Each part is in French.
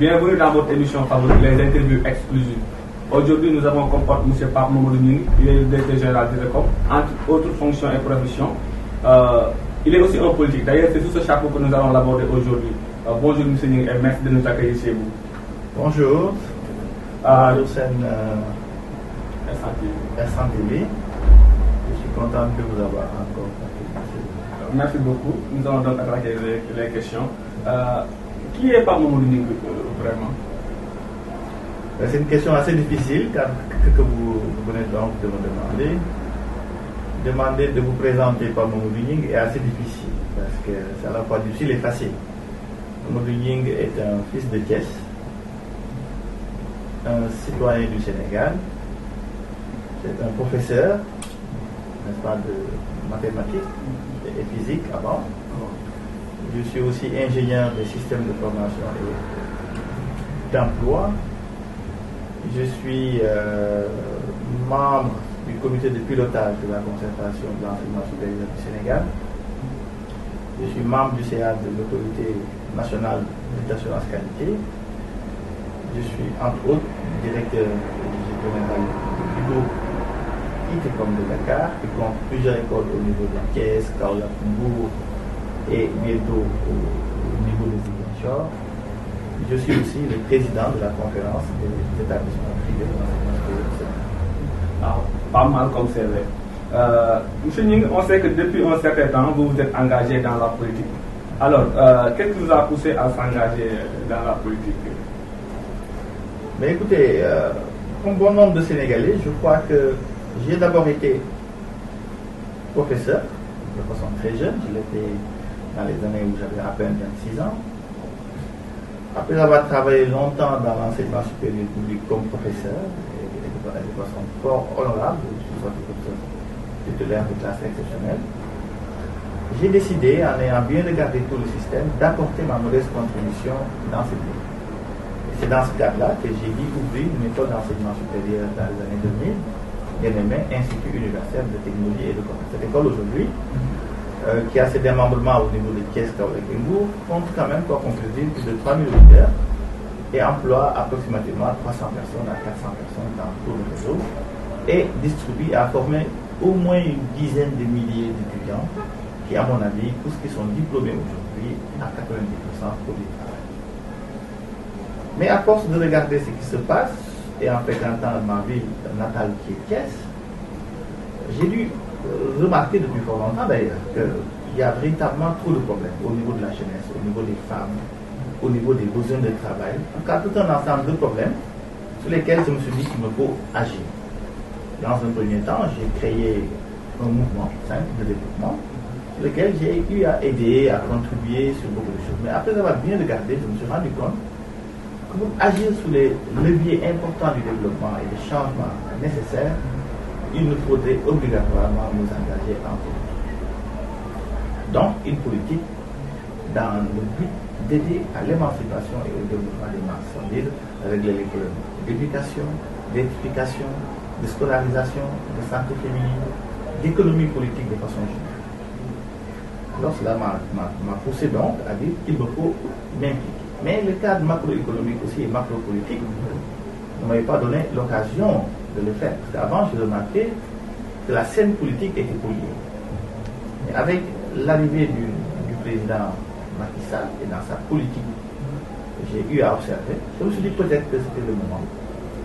Bienvenue dans votre émission favorite, les interviews exclusives. Aujourd'hui, nous avons comme hôte M. Pape Mamadou Ning, il est le directeur général d'IRECOP, entre autres fonctions et professions. Il est aussi un politique. D'ailleurs, c'est sous ce chapeau que nous allons l'aborder aujourd'hui. Bonjour M. Ning et merci de nous accueillir chez vous. Bonjour. Bonjour, scène SNTV. Je suis content de vous avoir encore. Merci beaucoup. Nous allons donc attaquer les questions. Qui est Pape Mamadou Ning vraiment? C'est une question assez difficile que vous venez donc de me demander. Demander de vous présenter Pape Mamadou Ning est assez difficile parce que c'est à la fois difficile et facile. Mamadou Ning est un fils de Thiès, un citoyen du Sénégal, c'est un professeur, n'est-ce pas, de mathématiques et physique avant. Je suis aussi ingénieur des systèmes de formation et d'emploi. Je suis membre du comité de pilotage de la concertation de l'enseignement supérieur du Sénégal. Je suis membre du CA de l'autorité nationale d'assurance qualité. Je suis entre autres directeur général du groupe ITECOM de Dakar, qui compte plusieurs écoles au niveau de la Thiès, Kaolack, Mbour et bientôt au niveau des Ziguinchor. Je suis aussi le président de la conférence des établissements privés de l'enseignement supérieur du Sénégal. Pas mal comme c'est vrai. Monsieur Ning, on sait que depuis un certain temps, vous vous êtes engagé dans la politique. Alors, qu'est-ce qui vous a poussé à s'engager dans la politique? Mais écoutez, comme bon nombre de Sénégalais, je crois que j'ai d'abord été professeur, de façon très jeune. Je l'étais dans les années où j'avais à peine 26 ans. Après avoir travaillé longtemps dans l'enseignement supérieur public comme professeur, et de façon fort honorable, je suis sorti professeur titulaire de classe exceptionnelle, j'ai décidé, en ayant bien regardé tout le système, d'apporter ma modeste contribution dans ce pays. C'est dans ce cadre-là que j'ai dit ouvrir une école d'enseignement supérieur dans les années 2000, bien aimé Institut universel de technologie et de commerce. Cette école aujourd'hui, qui a ses démembrements au niveau de Thiès, Kaolack et Mbour, compte quand même, quoi qu'on puisse dire, plus de 3000 auditeurs et emploie approximativement 300 personnes à 400 personnes dans tout le réseau et distribue à former au moins une dizaine de milliers d'étudiants qui, à mon avis, tous qui sont diplômés aujourd'hui, à 90% pour du travail. Mais à force de regarder ce qui se passe et en fréquentant ma ville natale qui est Thiès, j'ai dû remarqué depuis fort longtemps d'ailleurs qu'il y a véritablement trop de problèmes au niveau de la jeunesse, au niveau des femmes, au niveau des besoins de travail. En tout cas, tout un ensemble de problèmes sur lesquels je me suis dit qu'il me faut agir. Dans un premier temps, j'ai créé un mouvement simple de développement sur lequel j'ai eu à aider, à contribuer sur beaucoup de choses. Mais après avoir bien regardé, je me suis rendu compte que pour agir sur les leviers importants du développement et des changements nécessaires, il nous faudrait obligatoirement nous engager en politique. Donc, une politique dans le but d'aider à l'émancipation et au développement des masses, c'est-à-dire régler les problèmes d'éducation, d'électrification, de scolarisation, de santé féminine, d'économie politique de façon générale. Alors, cela m'a poussé donc à dire qu'il me faut m'impliquer. Mais le cadre macroéconomique aussi et macropolitique ne m'avait pas donné l'occasion de le faire. Parce qu'avant, je remarquais que la scène politique était polluée. Mais avec l'arrivée du président Macky Sall et dans sa politique que j'ai eu à observer, je me suis dit peut-être que c'était le moment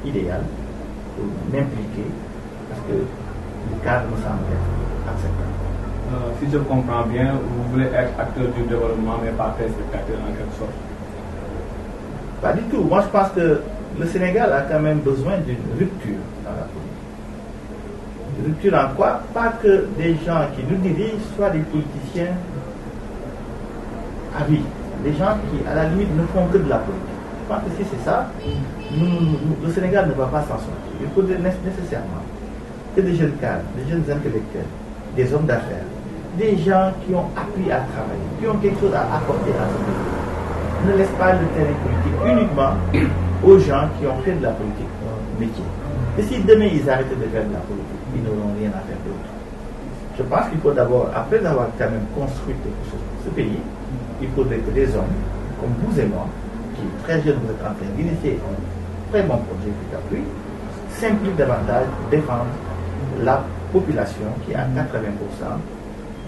idéal pour m'impliquer parce que le cadre me semble être acceptable. Si je comprends bien, vous voulez être acteur du développement mais pas téléspectateur en quelque sorte. Pas du tout. Moi, je pense que le Sénégal a quand même besoin d'une rupture dans la politique. Une rupture en quoi? Pas que des gens qui nous dirigent soient des politiciens à vie. Des gens qui, à la limite, ne font que de la politique. Je pense que si c'est ça, le Sénégal ne va pas s'en sortir. Il faudrait nécessairement que des jeunes cadres, des jeunes intellectuels, des hommes d'affaires, des gens qui ont appris à travailler, qui ont quelque chose à apporter à ce pays, ne laisse pas le terrain politique uniquement aux gens qui ont fait de la politique un métier. Et si demain ils arrêtaient de faire de la politique, ils n'auront rien à faire d'autre. Je pense qu'il faut d'abord, après avoir quand même construit quelque chose pour ce pays, il faudrait que des hommes comme vous et moi qui très jeune, vous êtes en train d'initier un très bon projet qui appuie, s'implique davantage pour défendre la population qui à 80%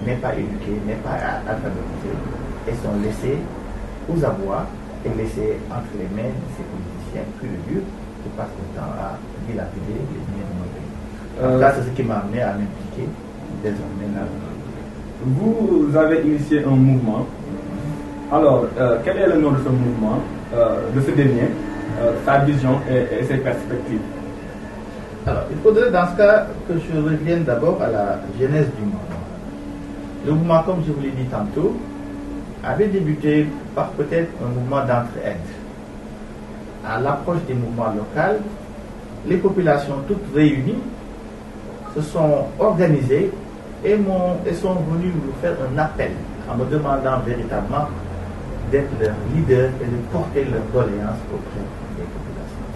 n'est pas éduquée, n'est pas alphabétisée, et sont laissés aux abois et laissés entre les mains de ces politiciens plus durs qui passent le temps à dilapider les biens de nos pays. Là, c'est ce qui m'a amené à m'impliquer désormais là. Vous avez initié un mouvement. Alors, quel est le nom de ce mouvement, de ce dernier, sa vision et ses perspectives? Alors, il faudrait dans ce cas que je revienne d'abord à la genèse du mouvement. Le mouvement, comme je vous l'ai dit tantôt, avait débuté par peut-être un mouvement d'entraide. À l'approche des mouvements locaux, les populations toutes réunies se sont organisées et sont venues nous faire un appel en me demandant véritablement d'être leur leader et de porter leurs doléances auprès des populations.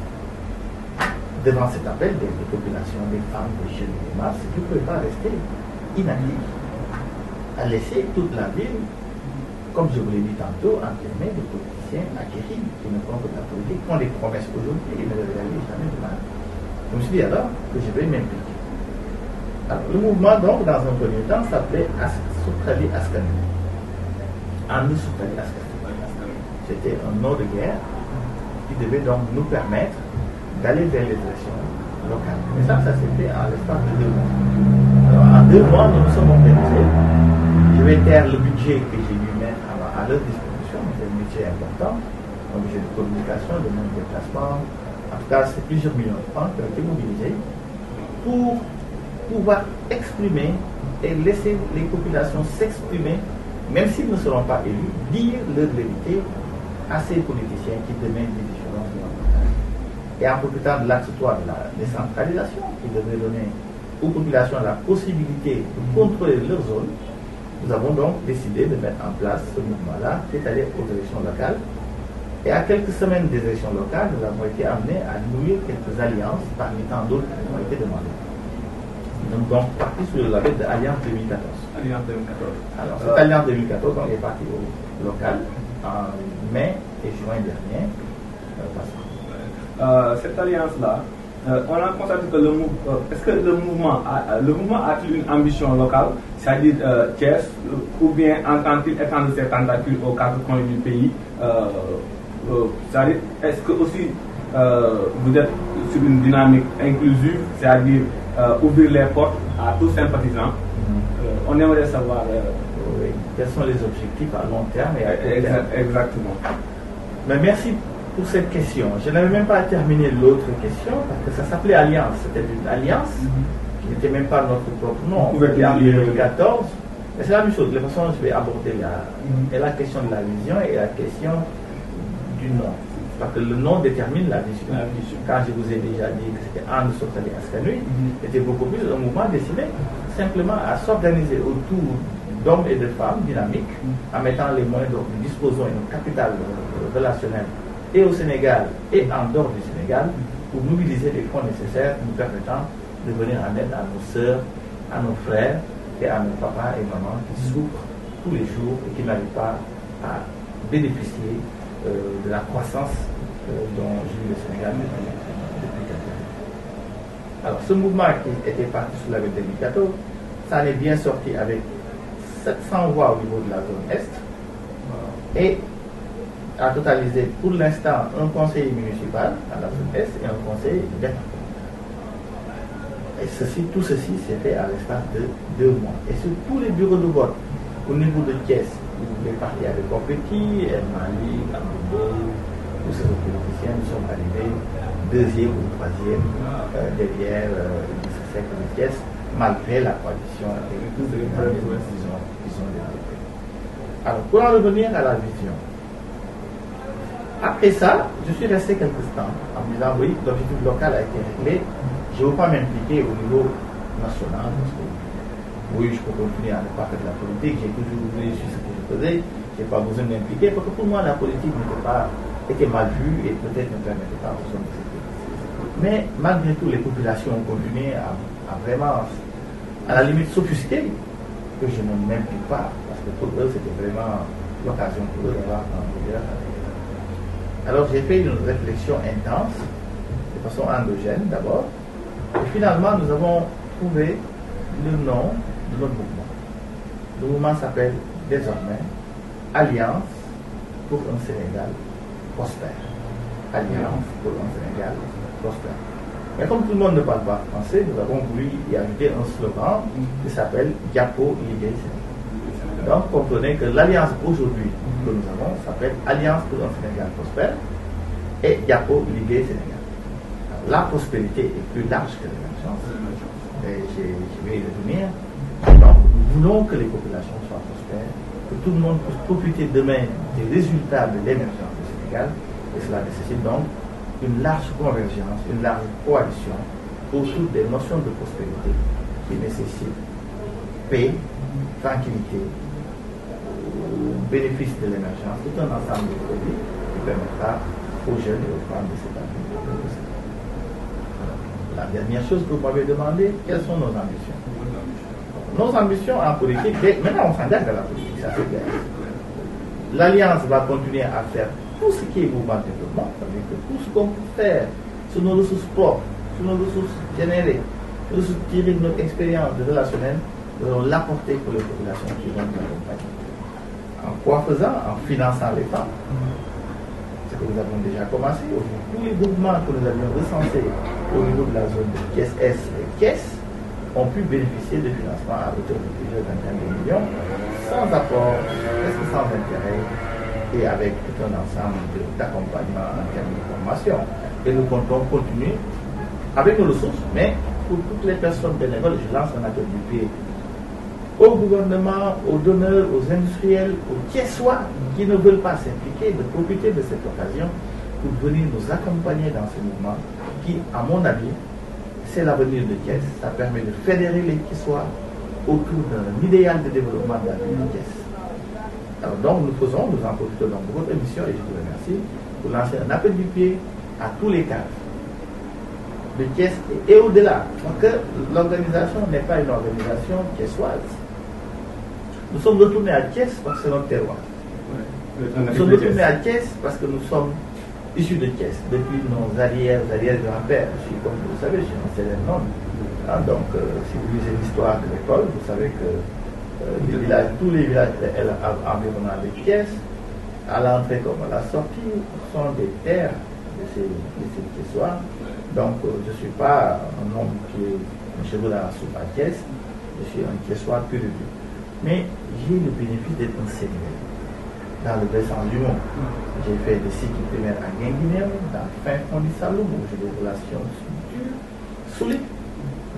Devant cet appel des populations, des femmes, des jeunes, des masses, je ne pouvais pas rester inactif à laisser toute la ville, comme je vous l'ai dit tantôt, entre les mains des politiciens acquéris qui ne font que de la politique, qui ont des promesses aujourd'hui et ne les réalisent jamais demain. Je me suis dit alors que je vais m'impliquer. Alors, le mouvement, donc, dans un premier temps, s'appelait Sukrali Askanu. Andu Sukrali Askanu. C'était un nom de guerre qui devait donc nous permettre d'aller vers les élections locales. Mais ça s'est fait en l'espace de 2 mois. Alors, en 2 mois, nous nous sommes organisés. Je vais taire le budget que j'ai dû mettre à leur disposition. C'est un budget important. Un budget de communication, de même déplacement. En tout cas, c'est plusieurs millions de francs qui ont été mobilisés pour pouvoir exprimer et laisser les populations s'exprimer, même s'ils ne seront pas élus, dire leur vérité à ces politiciens qui demain décideront de leur partage. Et en profitant de l'axe 3 de la décentralisation, qui devrait donner aux populations la possibilité de contrôler leur zone, nous avons donc décidé de mettre en place ce mouvement-là, c'est-à-dire aux élections locales. Et à quelques semaines des élections locales, nous avons été amenés à nouer quelques alliances parmi tant d'autres qui ont été demandées. Nous sommes donc partis sur le label de Alliance 2014. Alliance 2014. Alors, cette Alliance 2014 donc, est partie au local en mai et juin dernier. Cette alliance-là, on a constaté que est-ce que le mouvement a-t-il une ambition locale, c'est-à-dire Thiès, ou bien entend-il étendre ses tentacules aux 4 coins du pays? C'est-à-dire, est-ce que aussi vous êtes sur une dynamique inclusive, c'est-à-dire ouvrir les portes à tous sympathisants? On aimerait savoir quels sont les objectifs à long terme et à court terme. Exactement. Mais merci pour cette question. Je n'avais même pas terminé l'autre question parce que ça s'appelait Alliance. C'était une alliance qui n'était même pas notre propre nom. On pouvait dire en 2014. Mais c'est la même chose. De toute façon, je vais aborder la question de la vision et la question du nom. Parce que le nom détermine la vision. Quand je vous ai déjà dit que c'était Andu Sukrali Askanu, c'était beaucoup plus un mouvement destiné simplement à s'organiser autour d'hommes et de femmes dynamiques, en mettant les moyens dont nous disposons et nos capitales relationnelles et au Sénégal et en dehors du Sénégal, pour mobiliser les fonds nécessaires nous permettant de venir en aide à nos sœurs, à nos frères et à nos papas et mamans qui souffrent tous les jours et qui n'arrivent pas à bénéficier de la croissance dont jouit le Sénégal depuis quelques années. Alors, ce mouvement qui était parti sous la 2014, ça en est bien sorti avec 700 voix au niveau de la zone Est et a totalisé pour l'instant un conseiller municipal à la zone Est et un conseiller départemental. Et tout ceci s'est fait à l'espace de 2 mois. Et sur tous les bureaux de vote, au niveau de Thiès, les partis avaient compétit, El Mali, Amboubé, tous ces autres politiciens, nous sommes arrivés 2e ou 3e derrière le secteur de Thiès, malgré la coalition et tous les dynamismes qu'ils ont développés. Alors, pour en revenir à la vision, après ça, je suis resté quelques temps en me disant, oui, l'objectif local a été réglé, je ne veux pas m'impliquer au niveau national, parce que oui, je peux continuer à ne pas faire de la politique, j'ai toujours voulu sur ce que je faisais, je n'ai pas besoin de m'impliquer, parce que pour moi, la politique était mal vue et peut-être ne permettait pas aux hommes de s'impliquer. Mais malgré tout, les populations ont continué à vraiment, à la limite, s'offusquer que je ne m'implique pas, parce que pour eux, c'était vraiment l'occasion pour eux d'avoir un leader. Alors j'ai fait une réflexion intense, de façon endogène d'abord, et finalement nous avons trouvé le nom de notre mouvement. Le mouvement s'appelle désormais Alliance pour un Sénégal prospère. Alliance pour un Sénégal prospère. Mais comme tout le monde ne parle pas français, nous avons voulu y ajouter un slogan qui s'appelle Diapo Ligue Sénégal. Donc comprenez que l'alliance aujourd'hui que nous avons s'appelle Alliance pour un Sénégal prospère et Diapo Ligue Sénégal. Alors, la prospérité est plus large que l'émergence. Et je vais y revenir. Donc nous voulons que les populations soient prospères, que tout le monde puisse profiter demain des résultats de l'émergence du Sénégal. Et cela nécessite donc une large convergence, une large coalition autour des notions de prospérité qui nécessitent paix, tranquillité, bénéfice de l'émergence, tout un ensemble de produits qui permettra aux jeunes et aux femmes de s'établir. La dernière chose que vous m'avez demandé, quelles sont nos ambitions? Nos ambitions en politique, maintenant on s'engage dans la politique, ça c'est clair. L'Alliance va continuer à faire tout ce qui est mouvement de développement, c'est-à-dire que tout ce qu'on peut faire sur nos ressources propres, sur nos ressources générées, sur nos ressources tirées de notre expérience de relationnel, nous allons l'apporter pour les populations qui vont nous accompagner. En quoi faisant? En finançant les femmes. Ce que nous avons déjà commencé. Tous les groupements que nous avions recensés au niveau de la zone de Thiès-Est et Thiès ont pu bénéficier de financement à hauteur de plusieurs vingtaines de millions, sans apport, presque sans intérêt, et avec tout un ensemble d'accompagnement en termes de formation. Et nous comptons continuer avec nos ressources, mais pour toutes les personnes bénévoles, je lance un appel du pied au gouvernement, aux donneurs, aux industriels, aux Thiessois qui ne veulent pas s'impliquer, de profiter de cette occasion pour venir nous accompagner dans ce mouvement qui, à mon avis, c'est l'avenir de Thiès. Ça permet de fédérer les Thiessois autour d'un idéal de développement de la ville de Thiès. Alors donc nous en profitons donc de votre émission et je vous remercie pour lancer un appel du pied à tous les cadres de Thiès et au-delà. Donc l'organisation n'est pas une organisation thiessoise. Nous sommes retournés à Thiès parce que c'est notre terroir. Nous sommes retournés à Thiès parce que nous sommes issus de Thiès depuis nos arrière-grands-pères. Comme vous le savez, je suis un célèbre nom. Donc si vous lisez l'histoire de l'école, vous savez que tous les villages environnants de Thiès, à l'entrée comme à la sortie, sont des terres de ces Thiessois. Donc je ne suis pas un homme qui est un cheveu dans la soupe à Thiès, je suis un Thiessois pur et dur. Mais j'ai le bénéfice d'être un Sénégalais dans le vrai sens du mot. J'ai fait des cycles primaires à Guinguinéo, dans le fin fond du Saloum, où j'ai des relations dures, solides.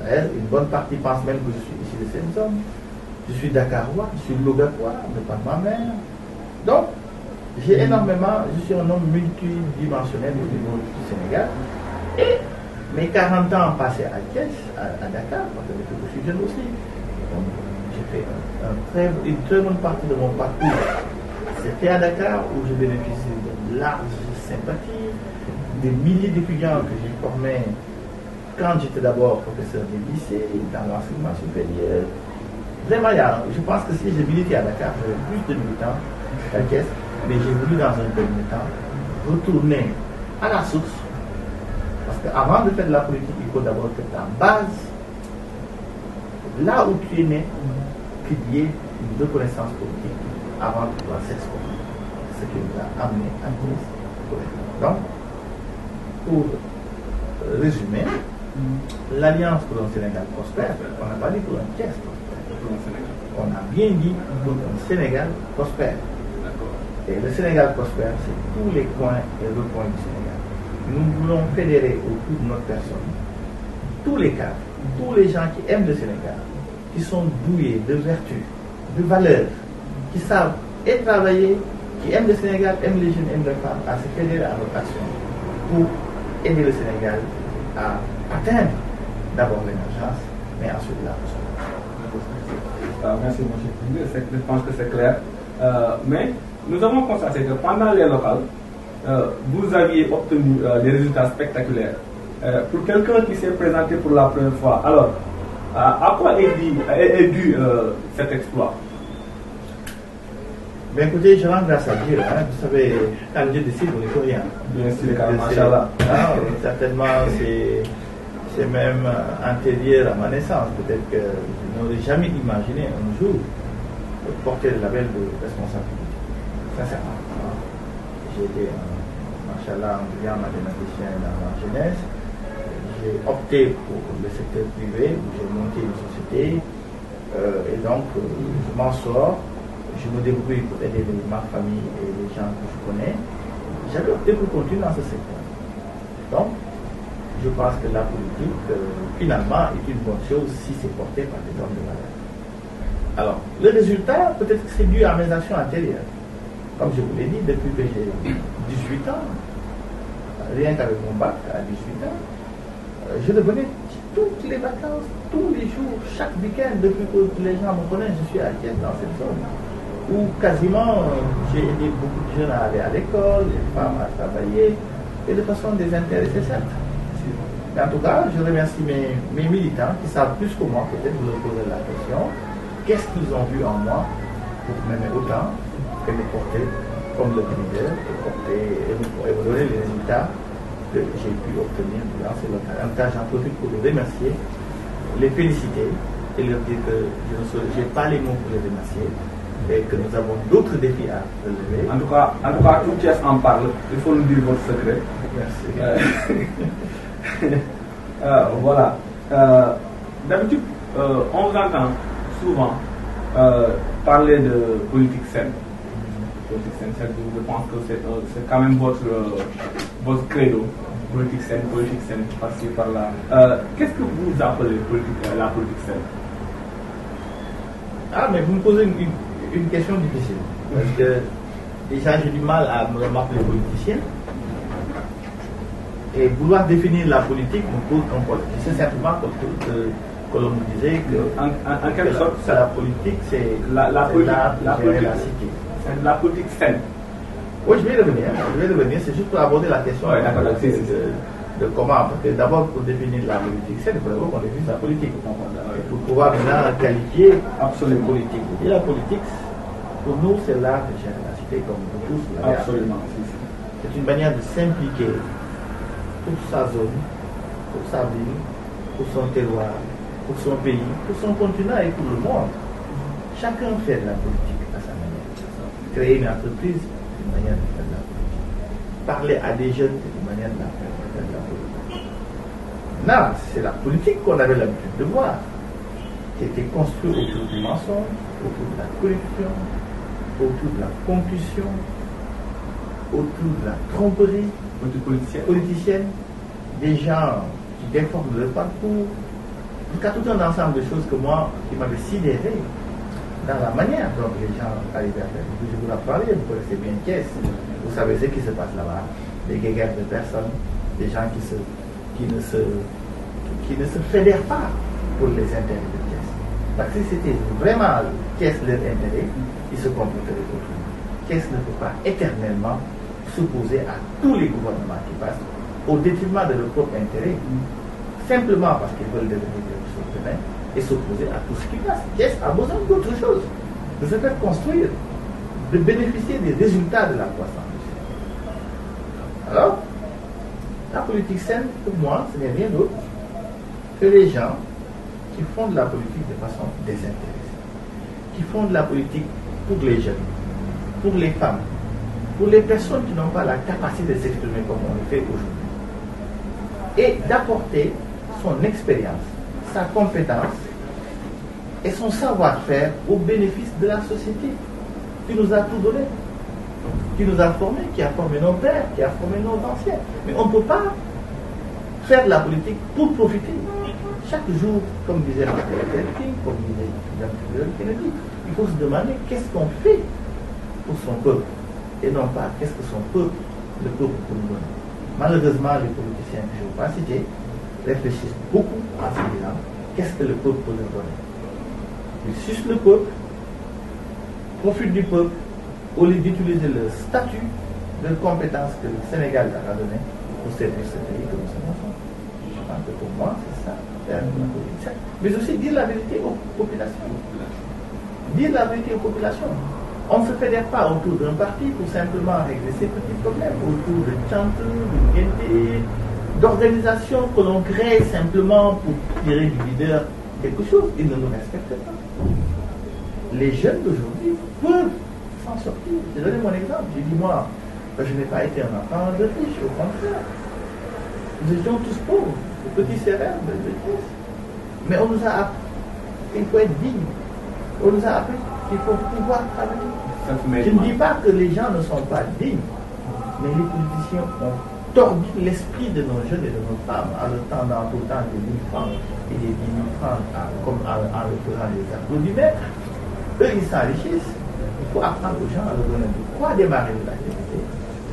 D'ailleurs, une bonne partie pense même que je suis ici de cette zone. Je suis Dakarois, je suis Logakois, de par ma mère. Donc, j'ai énormément, je suis un homme multidimensionnel au niveau du Sénégal. Et mes 40 ans passés à Thiès, à Dakar, parce que je suis jeune aussi, j'ai fait une très bonne partie de mon parcours. C'était à Dakar où je bénéficiais de larges sympathies, des milliers d'étudiants que j'ai formés quand j'étais d'abord professeur de lycée, dans l'enseignement supérieur. Vraiment, je pense que si j'ai milité à Dakar, j'avais plus de militants qu'à Thiès, mais j'ai voulu dans un premier temps retourner à la source. Parce qu'avant de faire de la politique, il faut d'abord que ta base, là où tu es né, qu'il y ait une reconnaissance politique avant de pouvoir s'exprimer. Ce qui nous a amené à Thiès. Donc, pour résumer, l'Alliance pour un Sénégal prospère, on n'a pas dit pour un Thiès prospère. On a bien dit pour un Sénégal prospère. Et le Sénégal prospère, c'est tous les coins et recoins du Sénégal. Nous voulons fédérer autour de notre personne tous les cadres, tous les gens qui aiment le Sénégal, qui sont doués de vertu, de valeurs, qui savent et travailler, qui aiment le Sénégal, aiment les jeunes, aiment les femmes, à se fédérer à notre action pour aider le Sénégal à atteindre d'abord l'émergence, mais ensuite la prospérité. Merci, M. Je pense que c'est clair. Mais nous avons constaté que pendant les locales, vous aviez obtenu des résultats spectaculaires. Pour quelqu'un qui s'est présenté pour la première fois, alors, à quoi est dû cet exploit? Mais écoutez, je rends grâce à Dieu. Hein. Vous savez, quand Dieu décide, on n'est plus rien. Bien sûr, machallah. Certainement, c'est même antérieur à ma naissance. Peut-être que je n'aurais jamais imaginé un jour porter le label de responsabilité. Sincèrement. J'ai été, machallah, un brillant mathématicien dans ma jeunesse. J'ai opté pour le secteur privé où j'ai monté une société. Et donc, je m'en sors. Je me débrouille pour aider ma famille et les gens que je connais. J'avais opté pour continuer dans ce secteur. Donc, je pense que la politique, finalement, est une bonne chose si c'est porté par des hommes de valeur. Alors, le résultat, peut-être que c'est dû à mes actions antérieures. Comme je vous l'ai dit, depuis que j'ai 18 ans, rien qu'avec mon bac à 18 ans, je devenais toutes les vacances, tous les jours, chaque week-end, depuis que les gens me connaissent, je suis à Thiès dans cette zone. Où quasiment j'ai aidé beaucoup de jeunes à aller à l'école, les femmes à travailler, et de façon désintéressée, certes. Mais en tout cas, je remercie mes militants qui savent plus que moi, peut-être vous leur poser la question, qu'est-ce qu'ils ont vu en moi pour m'aimer autant et me porter comme le leader, et me donner les résultats que j'ai pu obtenir durant ces locales. En tout cas, j'en profite pour les remercier, les féliciter et leur dire que je n'ai pas les mots pour les remercier. Et que nous avons d'autres défis à relever. En tout cas, tout Thiès en parle. Il faut nous dire votre secret. Merci. Voilà. D'habitude, on vous entend souvent parler de politique saine. Politique saine, je pense que c'est quand même votre credo. Politique saine, par-ci, par-là. Qu'est-ce que vous appelez la politique saine? Ah, mais vous me posez une question difficile. Parce que déjà, j'ai du mal à me m'appeler politicien. Et vouloir définir la politique me pose un problème. C'est simplement que l'on me disait que, en quelque sorte, la politique, c'est la cité. C'est la politique saine. Oui, je vais revenir. C'est juste pour aborder la question de comment. Parce que d'abord, pour définir la politique saine, il faut d'abord qu'on définisse la politique. Pour pouvoir maintenant qualifier absolument politique. Et la politique, pour nous, c'est l'art de gérer la cité, comme vous tous l'avez. Absolument. C'est une manière de s'impliquer pour sa zone, pour sa ville, pour son terroir, pour son pays, pour son continent et pour le monde. Chacun fait de la politique à sa manière. Créer une entreprise, c'est une manière de faire de la politique. Parler à des jeunes, c'est une manière de faire de la politique. Non, c'est la politique qu'on avait l'habitude de voir, qui était construite autour du mensonge, autour de la corruption, autour de la concussion, autour de la tromperie politicienne, des gens qui déforment leur parcours, en tout cas tout un ensemble de choses que moi, qui m'avaient sidéré dans la manière dont les gens arrivaient à faire. Je vous en parlais, vous connaissez bien Thiès, vous savez ce qui se passe là-bas, des guéguerres de personnes, des gens qui ne se fédèrent pas pour les intérêts de Thiès. Parce que si c'était vraiment Thiès leur intérêt, ils se comporteraient autrement. Thiès ne peut pas éternellement s'opposer à tous les gouvernements qui passent au détriment de leur propre intérêt, simplement parce qu'ils veulent devenir des ressources humaines et s'opposer à tout ce qui passe. Thiès a besoin d'autre chose, de se faire construire, de bénéficier des résultats de la croissance. Alors, la politique saine, pour moi, ce n'est rien d'autre que les gens qui font de la politique de façon désintéressée, qui font de la politique pour les jeunes, pour les femmes, pour les personnes qui n'ont pas la capacité de s'exprimer comme on le fait aujourd'hui, et d'apporter son expérience, sa compétence et son savoir-faire au bénéfice de la société qui nous a tout donné, qui nous a formés, qui a formé nos pères, qui a formé nos anciens. Mais on ne peut pas faire de la politique pour profiter. Chaque jour, comme disait Martin Luther King, comme disait John Kennedy, il faut se demander qu'est-ce qu'on fait pour son peuple et non pas qu'est-ce que son peuple, le peuple peut nous donner. Malheureusement, les politiciens que je ne vais pas citer réfléchissent beaucoup en se disant qu'est-ce que le peuple peut nous donner. Ils sucent le peuple, profitent du peuple, au lieu d'utiliser le statut de compétence que le Sénégal leur a donné pour servir ce pays que nous sommes. Je pense que pour moi, c'est ça, faire la politique. Mais aussi dire la vérité aux populations. Dire la vérité aux populations. On ne se fédère pas autour d'un parti pour simplement régler ces petits problèmes, autour de chanteurs, de guettés, d'organisations que l'on crée simplement pour tirer du leader quelque chose. Ils ne nous respectent pas. Les jeunes d'aujourd'hui peuvent s'en sortir. J'ai donné mon exemple. J'ai dit, moi, je n'ai pas été un enfant de riche, au contraire. Nous étions tous pauvres, de petits sévères, de pièces. Mais on nous a appris qu'il faut être digne. On nous a appris qu'il faut pouvoir travailler. Je ne dis pas que les gens ne sont pas dignes, mais les politiciens ont tordu l'esprit de nos jeunes et de nos femmes en leur tendant tout le temps des 1000 francs et des 10 000 francs comme en leur faisant des applaudissements. Eux, ils s'enrichissent. Il faut apprendre aux gens à leur donner de quoi démarrer l'activité,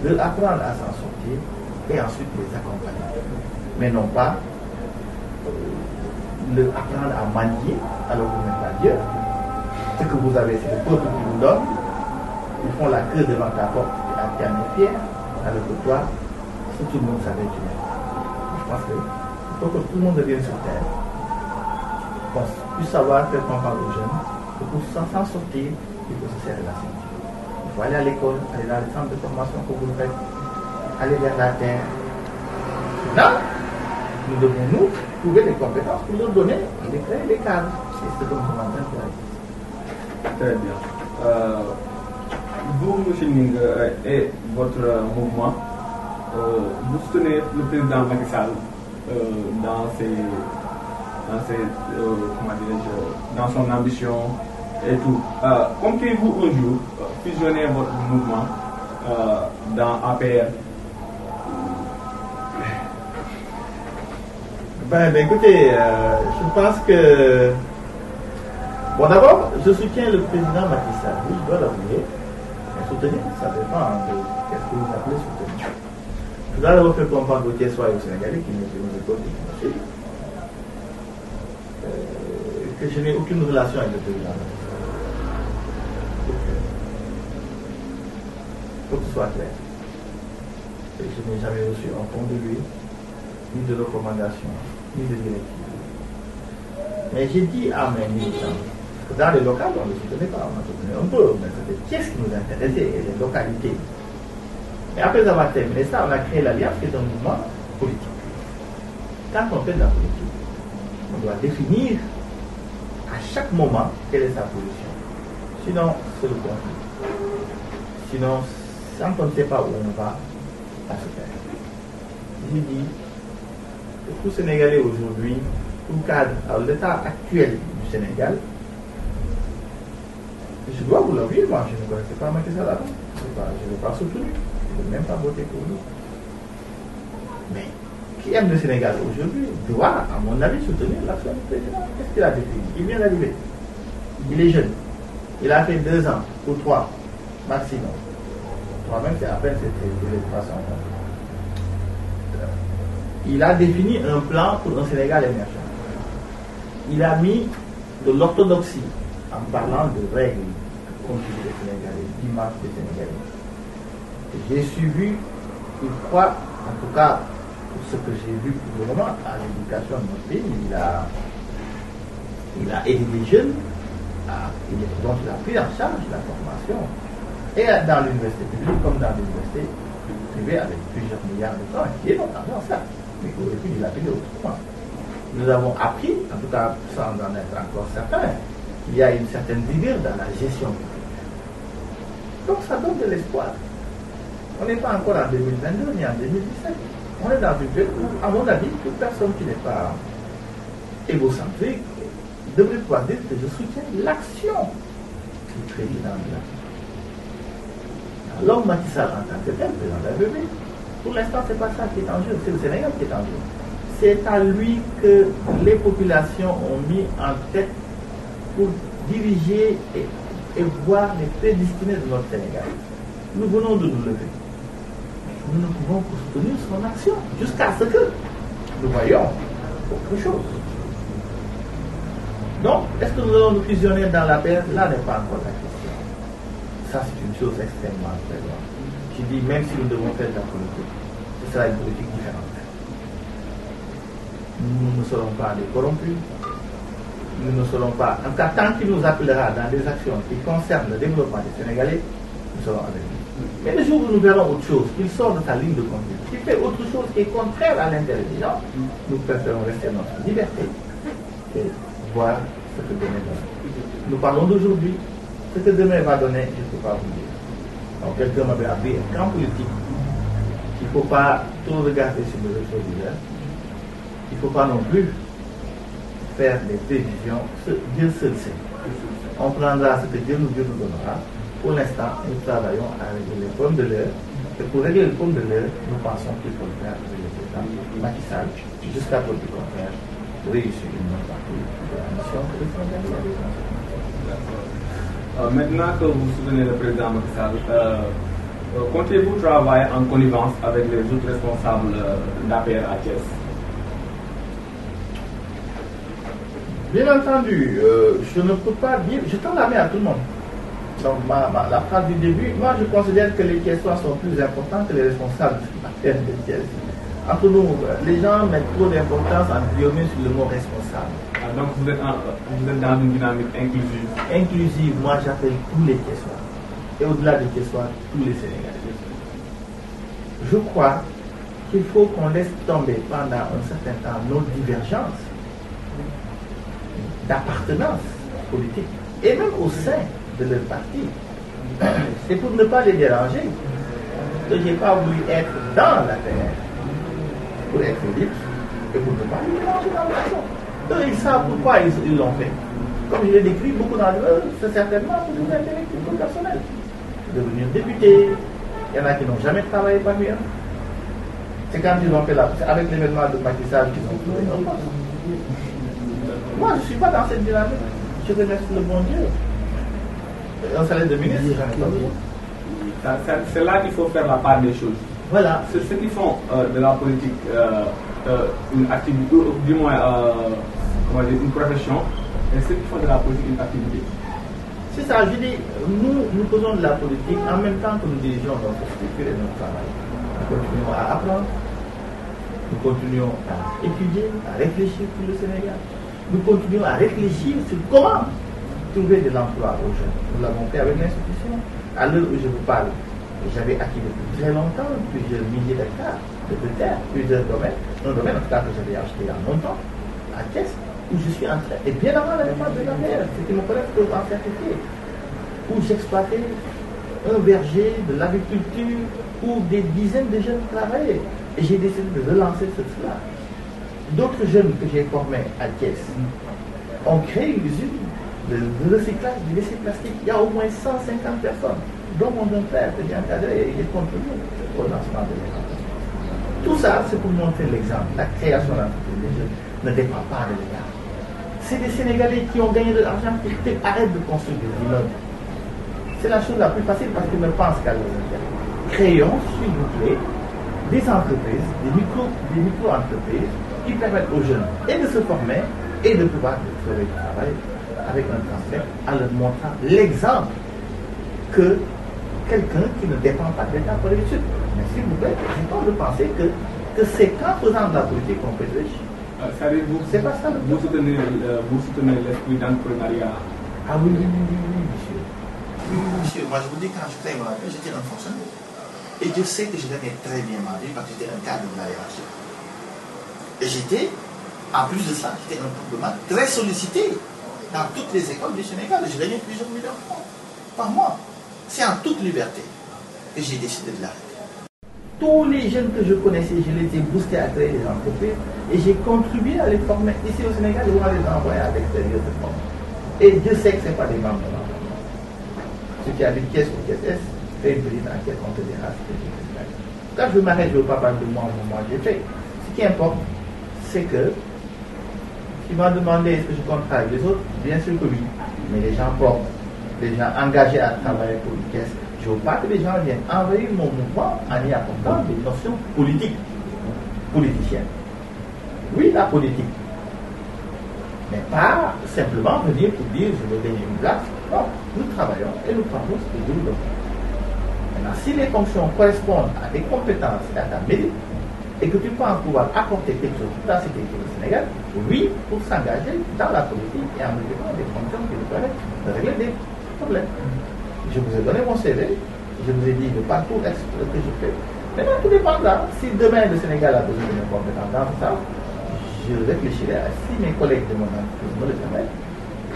leur apprendre à s'en sortir et ensuite les accompagner. Mais non pas leur apprendre à manier alors que vous n'êtes pas Dieu. Ce que vous avez, c'est le peuple qui vous donne. Ils font la queue devant ta porte et en est fier, alors que toi, si tout le monde savait, tu n'es. Je pense qu'il faut que tout le monde devienne sur terre. Qu'on puisse savoir faire comprendre aux jeunes que pour s'en sortir, il faut se serrer la ceinture. Il faut aller à l'école, aller dans les centres de formation que vous faites, aller vers la terre. Là, nous devons nous trouver des compétences pour leur donner et créer des cadres. C'est ce que nous sommes en train de faire. Très bien. Vous, M. Ning, et votre mouvement, vous soutenez le président Macky Sall dans son ambition et tout. Comptez-vous un jour fusionner votre mouvement dans APR? Écoutez, je pense que... Bon, d'abord, je soutiens le président Macky Sall, oui, je dois l'avouer. Mais soutenir, ça dépend de qu'est-ce que vous appelez soutenir. Je dois d'abord faire comprendre aux Thiessois et aux Sénégalais qui nous écoutent et qui nous suivent que je n'ai aucune relation avec le président Macky Sall. Il faut que ce soit clair. Et je n'ai jamais reçu un fond de lui, ni de recommandations, ni de directives. Mais j'ai dit à mes militants, dans les locales, on ne le soutenait pas, on en soutenait un peu, mais c'était qu'est-ce qui nous intéressait, et les localités. Et après avoir terminé ça, on a créé l'Alliance, qui est un mouvement politique. Quand on fait de la politique, on doit définir à chaque moment quelle est sa position. Sinon, c'est le conflit. Sinon, quand on ne sait pas où on va, ça se perd. J'ai dit que tout Sénégalais aujourd'hui, tout cadre, alors l'état actuel du Sénégal, je dois vous l'avouer, moi je ne connaissais pas Macky Sall avant, je ne l'ai pas soutenu, je n'ai même pas voté pour lui. Mais qui aime le Sénégal aujourd'hui doit, à mon avis, soutenir l'action du président. Qu'est-ce qu'il a défini? Il vient d'arriver, il est jeune, il a fait 2 ans ou 3 maximum. 3 même, c'est à peine c'était les 300 ans. Il a défini un plan pour un Sénégal émergent. Il a mis de l'orthodoxie en parlant de règles comme les Sénégalais, d'image des Sénégalais. J'ai suivi, je crois, en tout cas, pour ce que j'ai vu pour le moment, à l'éducation de notre pays, il a aidé les jeunes, donc il a pris en charge la formation, et dans l'université publique comme dans l'université privée avec plusieurs milliards de francs, qui est notamment ça, mais qu'aurait pu dilapider autrement. Nous avons appris, en tout cas sans en être encore certain, qu'il y a une certaine rigueur dans la gestion publique. Donc ça donne de l'espoir. On n'est pas encore en 2022 ni en 2017. On est dans une période où, à mon avis, toute personne qui n'est pas égocentrique devrait pouvoir dire que je soutiens l'action du président de la République. L'homme Macky Sall en tant que tel, président de la République, pour l'instant, ce n'est pas ça qui est en jeu, c'est le Sénégal qui est en jeu. C'est à lui que les populations ont mis en tête pour diriger et voir les prédestinés de notre Sénégal. Nous venons de nous lever. Nous ne pouvons que soutenir son action jusqu'à ce que nous voyons autre chose. Donc, est-ce que nous allons nous fusionner dans la paix? Là n'est pas encore la question. Ça, c'est une chose extrêmement présente. Je dis, même si nous devons faire de la politique, ce sera une politique différente. Nous ne serons pas des corrompus. nous ne serons pas, en tout cas tant qu'il nous appellera dans des actions qui concernent le développement des Sénégalais, nous serons avec lui. Mais le jour où nous verrons autre chose, qu'il sort de sa ligne de conduite, qu'il fait autre chose qui est contraire à l'intérêt des gens, nous préférons rester dans notre liberté et voir ce que demain va donner. Nous parlons d'aujourd'hui. Ce que demain va donner, je ne peux pas vous dire. Donc quelqu'un m'avait appris un camp politique. Il ne faut pas tout regarder sur les choses diverses. Il ne faut pas non plus faire des prévisions. Dieu seul sait. On prendra ce que Dieu nous donnera. Pour l'instant, nous travaillons à régler les problèmes de l'heure. Et pour régler les problèmes de l'heure, nous pensons qu'il faut le faire avec le président Macky Sall, jusqu'à preuve du contraire, réussir une bonne partie de la mission que le Sénégal a besoin. Maintenant que vous soutenez le président Macky Sall, comptez-vous travailler en connivence avec les autres responsables d'APR à Thiès? Bien entendu, je ne peux pas dire, je tends la main à tout le monde. Donc la phrase du début, moi je considère que les Thiessois sont plus importants que les responsables de Thiès. Entre nous, les gens mettent trop d'importance en guillemets sur le mot responsable. Donc vous êtes dans une dynamique inclusive. Inclusive, moi j'appelle tous les Thiessois. Et au-delà des Thiessois, tous les Sénégalais. Je crois qu'il faut qu'on laisse tomber pendant un certain temps nos divergences d'appartenance politique et même au sein de leur parti. C'est pour ne pas les déranger que je n'ai pas voulu être dans la terre pour être libre et pour ne pas les déranger dans l'action. Eux, ils savent pourquoi ils l'ont fait. Comme je l'ai décrit, beaucoup d'entre eux, c'est certainement pour des intérêts plutôt personnels. Devenir député, il y en a qui n'ont jamais travaillé parmi eux. C'est quand ils ont fait c'est avec l'événement de Macky Sall qu'ils ont trouvé leur poste. Moi, je ne suis pas dans cette dynamique. Je remercie le bon Dieu. Un salaire de ministre, j'en ai pas besoin. C'est là qu'il faut faire la part des choses. Voilà. C'est ceux qui font de la politique une activité, ou du moins comment dire, une profession, et ceux qui font de la politique une activité. C'est ça, je dis, nous faisons de la politique en même temps que nous dirigeons notre structure et notre travail. Nous continuons à apprendre, nous continuons à étudier, à réfléchir pour le Sénégal. Nous continuons à réfléchir sur comment trouver de l'emploi aux jeunes. Nous l'avons fait avec l'institution. À l'heure où je vous parle, j'avais acquis depuis très longtemps plusieurs milliers d'hectares de terre, plusieurs domaines. Un domaine en tout cas que j'avais acheté en longtemps, à Thiès, où je suis en train, et bien avant la réforme de la mer, c'était mon collègue en certifié, où j'exploitais un verger, de l'agriculture, où des dizaines de jeunes travaillaient. Et j'ai décidé de relancer cela. D'autres jeunes que j'ai formés à Thiès ont créé une usine de recyclage du déchets plastiques. Il y a au moins 150 personnes, dont mon frère que j'ai encadré et j'ai contribué au lancement de l'école. Tout ça, c'est pour montrer l'exemple. La création d'entreprises des jeunes ne dépend pas de l'État. C'est des Sénégalais qui ont gagné de l'argent qui arrêtent de construire des immeubles. C'est la chose la plus facile parce qu'ils ne pensent qu'à leurs intérêts. Créons, s'il vous plaît, des entreprises, des micro-entreprises qui permettent aux jeunes et de se former et de pouvoir trouver du travail avec un transfert en leur montrant l'exemple que quelqu'un qui ne dépend pas de l'État pour réussir. Mais s'il vous plaît, j'ai pas de penser que c'est qu'en faisant de la politique qu'on peut être riche. C'est pas ça. Vous soutenez l'esprit d'entrepreneuriat. Ah oui, monsieur. Oui, monsieur, moi je vous dis, quand je travaillais à j'étais un fonctionnaire. Et je sais que je gagnais très bien ma vie parce que j'étais un cadre de la hiérarchie. Et j'étais, en plus de ça, j'étais un complément très sollicité dans toutes les écoles du Sénégal. Je gagnais plusieurs millions de francs par mois. C'est en toute liberté. Et j'ai décidé de l'arrêter. Tous les jeunes que je connaissais, je les ai boostés à créer des entreprises et j'ai contribué à les former ici au Sénégal et à les envoyer à l'extérieur de France. Et Dieu sait que ce n'est pas des membres de l'entreprise. Ceux qui habitent Thiès ou Thiès-Est, fait une petite enquête, on te dira ce que j'ai fait. Quand je m'arrête, je ne veux pas parler de moi, j'ai fait. Ce qui importe, c'est que, s'ils m'ont demandé est-ce que je compte avec les autres, bien sûr que oui. Mais les gens propres, les gens engagés à travailler pour une caisse, je ne veux pas que les gens viennent envahir mon mouvement en y apportant des notions politiques, politiciennes. Oui, la politique. Mais pas simplement venir pour dire je veux gagner une place. Non, nous travaillons et nous parlons ce que nous devons. Maintenant, si les fonctions correspondent à des compétences et à ta mérite, et que tu penses pouvoir apporter quelque chose dans la sécurité du Sénégal, oui, pour s'engager dans la politique et en mettant des fonctions qui nous permettent de régler des problèmes. Je vous ai donné mon CV, je vous ai dit le parcours que je fais. Maintenant, tout dépendra. Si demain le Sénégal a besoin de mes compétences dans ça, je réfléchirai à si mes collègues de mon entreprise me le permettent,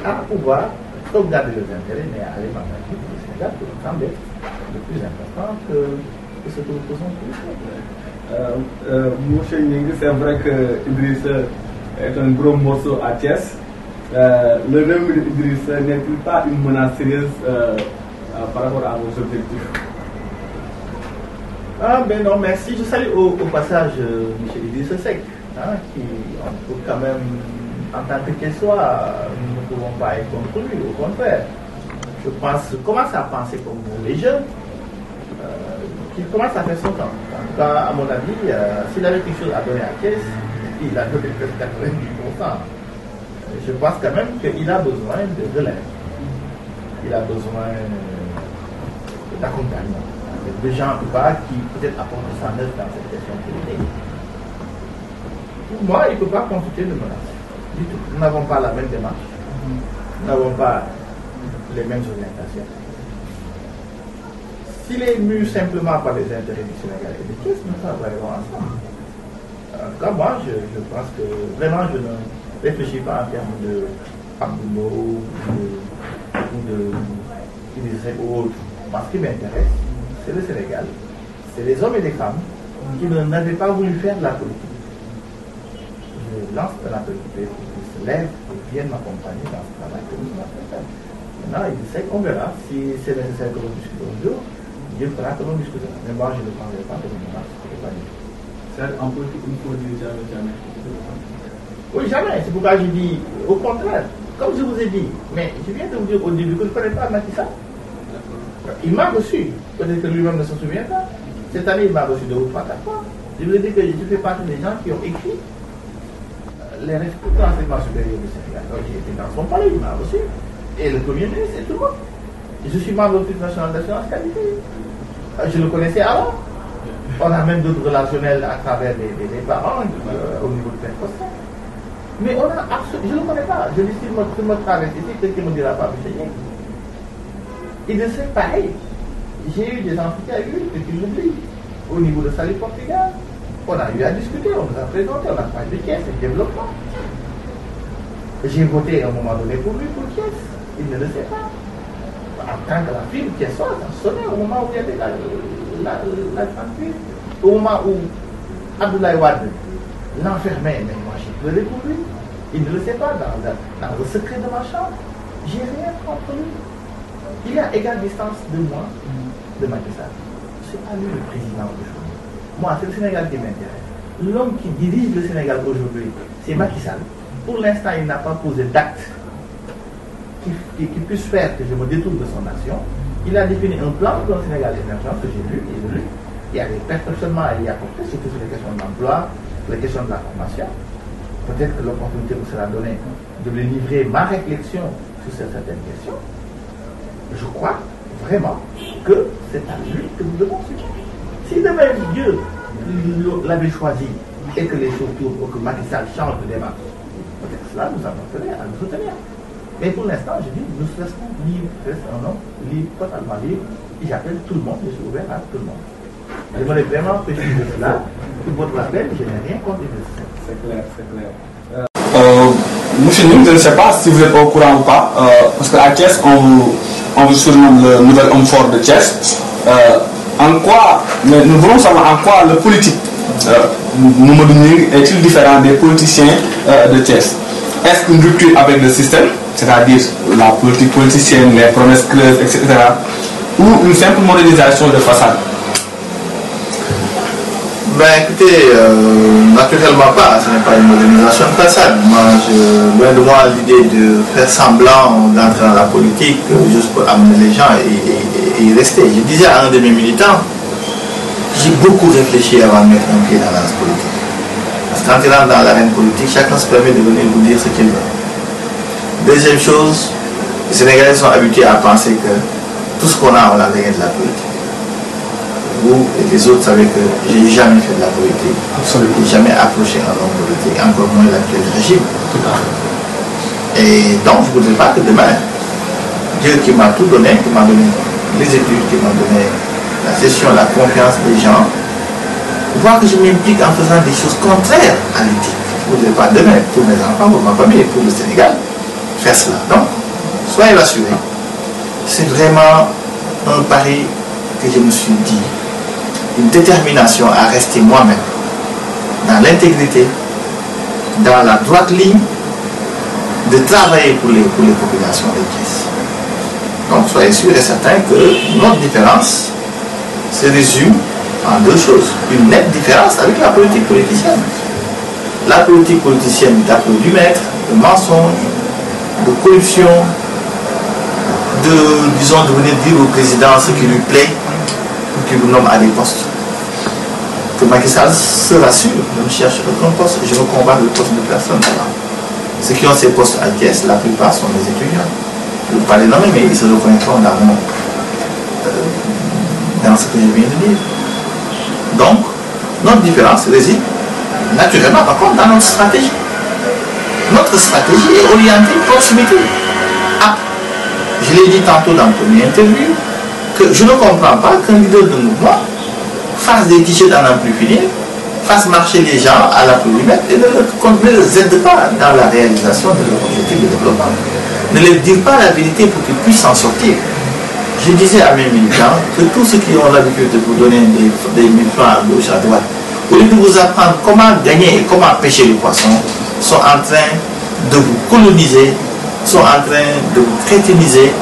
à pouvoir sauvegarder leurs intérêts, mais à aller m'engager pour le Sénégal, pour me semble le plus important que ce que nous faisons tous les jours. Monsieur Ning, c'est vrai que Idriss est un gros morceau à Thiès. Le nom d'Idriss n'est-il pas une menace sérieuse par rapport à vos objectifs? Ah ben non, merci. Je salue au passage M. Idriss Seck, qui, quand même, en tant que Thiessois, nous ne pouvons pas être contre lui, au contraire. Je commence à penser comme les jeunes, qu'il commence à faire son temps. En tout cas, à mon avis, s'il avait quelque chose à donner à Thiès, il a donné presque 90%. Je pense quand même qu'il a besoin de relève. Il a besoin d'accompagnement. De gens, en tout cas, qui peut-être apportent sa neuf dans cette question politique. Pour moi, il ne peut pas constituer de menace. Du tout. Nous n'avons pas la même démarche. Nous n'avons pas les mêmes orientations. S'il est mu simplement par les intérêts du Sénégal et de Thiès, nous travaillerons ensemble. En tout cas, moi, je pense que vraiment, je ne réfléchis pas en termes de Abdoulou ou de autre. Moi, ce qui m'intéresse, c'est le Sénégal. C'est les hommes et les femmes qui n'avaient pas voulu faire de la politique. Je lance un appel pour qu'ils se lèvent et viennent m'accompagner dans ce travail que nous avons fait. Maintenant, il sait qu'on verra. Si c'est nécessaire que l'on discute un jour, Dieu fera que l'on discutera. Mais moi, je ne prendrai pas de menace pour le panier. C'est en politique, il faut dire jamais. Oui, jamais. C'est pourquoi je dis au contraire. Comme je vous ai dit, mais je viens de vous dire au début que je ne connais pas Macky Sall. Il m'a reçu. Peut-être que lui-même ne se souvient pas. Cette année, il m'a reçu 2 ou 3 fois. Je vous ai dit que je fais partie des gens qui ont écrit les résultats de l'enseignement supérieur du Sénégal. Donc, j'ai été dans son palais, il m'a reçu. Et le Premier ministre, et tout le monde. Je suis membre de l'Office national d'assurance qualité. Je le connaissais avant. On a même d'autres relationnels à travers les parents au niveau du père postal. Mais on a absolument. Je ne le connais pas. Je dis, si je me traverse ici, quelqu'un ne me dira pas, M. Ning. Il le sait pareil. J'ai eu des entretiens avec lui, que tu l'oublies. Au niveau de Salut Portugal, on a eu à discuter, on nous a présenté, on a parlé de Thiès et de développement. J'ai voté à un moment donné pour lui, pour Thiès. Il ne le sait pas. En tant que la fille Thiès, ça sonnait au moment où il y avait la tranquille. Au moment où Abdoulaye Wade l'enfermait, mais moi j'ai pleuré pour lui. Il ne le sait pas, dans le secret de ma chambre. J'ai rien contre lui. Il est à égale distance de moi, de Macky Sall. C'est pas lui le président aujourd'hui. Moi, c'est le Sénégal qui m'intéresse. L'homme qui dirige le Sénégal aujourd'hui, c'est Macky Sall. Pour l'instant, il n'a pas posé d'acte qui puisse faire que je me détourne de son action. Il a défini un plan pour le Sénégal émergent que j'ai lu, il y a des perfectionnements à y apporter, surtout sur les questions de l'emploi, les questions de la formation. Peut-être que l'opportunité me sera donnée de lui livrer ma réflexion sur certaines questions. Je crois vraiment que c'est à lui que nous devons suivre. Si demain Dieu l'avait choisi et que les choses tournent ou que Macky Sall change de démarche, peut-être cela nous apporterait à nous soutenir. Mais pour l'instant, je dis, nous restons libres, reste un homme libre, totalement libre, et j'appelle tout le monde, je suis ouvert à tout le monde. Je voulais vraiment préciser cela, pour votre appel, je n'ai rien contre lui. C'est clair, c'est clair. Monsieur Ning, je ne sais pas si vous êtes au courant ou pas, parce qu'à Thiès, on vous surnomme le nouvel homme fort de Thiès. Mais nous voulons savoir en quoi le politique Mamadou Ning est-il différent des politiciens de Thiès? Est-ce une rupture avec le système, c'est-à-dire la politique politicienne, les promesses creuses, etc., ou une simple modernisation de façade? Ben écoutez, naturellement pas, ce n'est pas une modernisation de façade. Moi, loin de moi l'idée de faire semblant d'entrer dans la politique juste pour amener les gens et y rester. Je disais à un de mes militants, j'ai beaucoup réfléchi avant de mettre un pied dans la politique. Parce que quand il rentre dans l'arène politique, chacun se permet de venir vous dire ce qu'il veut. Deuxième chose, les Sénégalais sont habitués à penser que tout ce qu'on a, on a gagné de la politique. vous et les autres savez que je n'ai jamais fait de la politique. Absolument. Je n'ai jamais approché un homme politique, encore moins l'actuel régime. Tout à fait. Et donc, je ne voudrais pas que demain, Dieu qui m'a tout donné, qui m'a donné les études, qui m'a donné la session, la confiance des gens, voir que je m'implique en faisant des choses contraires à l'éthique. Je ne voudrais pas demain, pour mes enfants, pour ma famille et pour le Sénégal, faire cela. Donc, soyez rassurés. C'est vraiment un pari que je me suis dit, une détermination à rester moi-même, dans l'intégrité, dans la droite ligne, de travailler pour les populations des Thiès. Donc soyez sûrs et certains que notre différence se résume en deux choses. Une nette différence avec la politique politicienne. La politique politicienne d'applaudie maître, de mensonges, de corruption, disons, de venir dire au président ce qui lui plaît, pour qu'il vous nomme à des postes. Que Macky Sall se rassure, je ne cherche aucun poste, je ne combats le poste de personne. Ceux qui ont ces postes à Thiès, la plupart sont des étudiants. Je ne veux pas les nommer, mais ils se reconnaîtront dans ce que je viens de dire. Donc, notre différence réside naturellement, par contre, dans notre stratégie. Notre stratégie est orientée proximité. Ah, je l'ai dit tantôt dans la première interview, que je ne comprends pas qu'un leader de mouvement fasse des t-shirts à n'en plus finir, fasse marcher les gens à l'applaudimètre et ne les aide pas dans la réalisation de leur objectif de développement. Ne leur dire pas la vérité pour qu'ils puissent s'en sortir. Je disais à mes militants que tous ceux qui ont l'habitude de vous donner des 1000 francs à gauche, à droite, au lieu de vous apprendre comment gagner et comment pêcher le poisson, sont en train de vous coloniser, sont en train de vous crétiniser.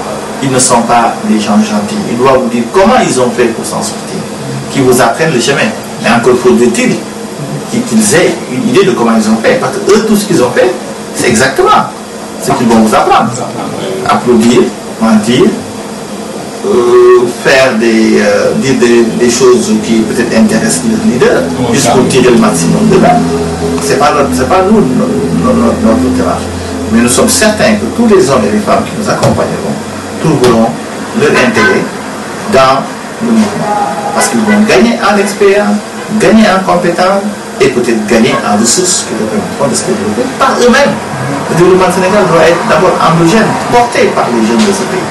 Ils ne sont pas des gens gentils. Ils doivent vous dire comment ils ont fait pour s'en sortir, qu'ils vous apprennent le chemin. Mais encore faudrait-il qu'ils aient une idée de comment ils ont fait. Parce que eux, tout ce qu'ils ont fait, c'est exactement ce qu'ils vont vous apprendre. Applaudir, mentir, faire dire des choses qui peut-être intéressent le leader, juste pour tirer le maximum de là. C'est pas nous, notre démarche. Mais nous sommes certains que tous les hommes et les femmes qui nous accompagneront trouveront leur intérêt dans le mouvement. Parce qu'ils vont gagner en expérience, gagner en compétences et peut-être gagner en ressources qui leur permettront de se développer par eux-mêmes. Le développement du Sénégal doit être d'abord endogène, porté par les jeunes de ce pays.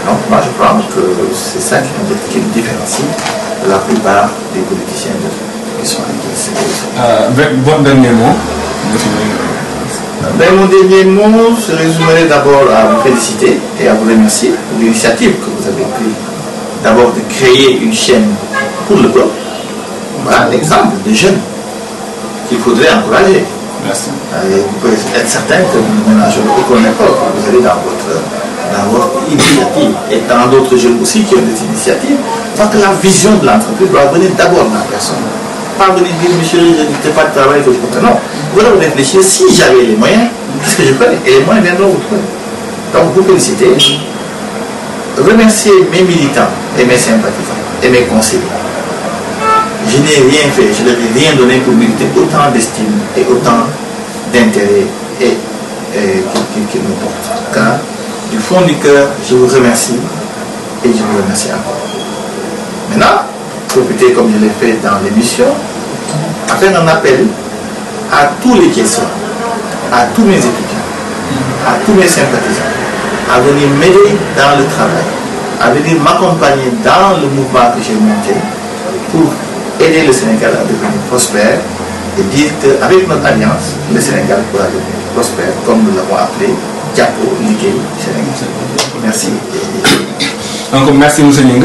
Donc moi je pense que c'est ça qui nous différencie de la plupart des politiciens qui sont ici. Votre dernier mot? Mon dernier mot se résumerait d'abord à vous féliciter et à vous remercier pour l'initiative que vous avez prise. D'abord de créer une chaîne pour le peuple. Voilà l'exemple de jeunes qu'il faudrait encourager. Merci. Vous pouvez être certain que vous ne ménagez aucun effort que vous allez dans votre initiative et dans d'autres jeunes aussi qui ont des initiatives. Parce que la vision de l'entreprise doit venir d'abord de la personne. Pas venir dire, monsieur, je ne fais pas de travail que je comprends. Non. Vous allez réfléchir, si j'avais les moyens, qu'est-ce que je ferais? Et les moyens viendront vous trouver. Donc, vous félicitez. Remercier mes militants et mes sympathisants et mes conseillers. Je n'ai rien fait, je ne leur ai rien donné pour mériter autant d'estime et autant d'intérêt qu'ils me portent. Car, du fond du cœur, je vous remercie et je vous remercie encore. Maintenant, profiter comme je l'ai fait dans l'émission, à faire un appel à tous les Thiessois, à tous mes étudiants, à tous mes sympathisants, à venir m'aider dans le travail, à venir m'accompagner dans le mouvement que j'ai monté pour aider le Sénégal à devenir prospère et dire qu'avec notre alliance, le Sénégal pourra devenir prospère, comme nous l'avons appelé Diapo Ligue Sénégal. Merci. Donc, merci M. Ning.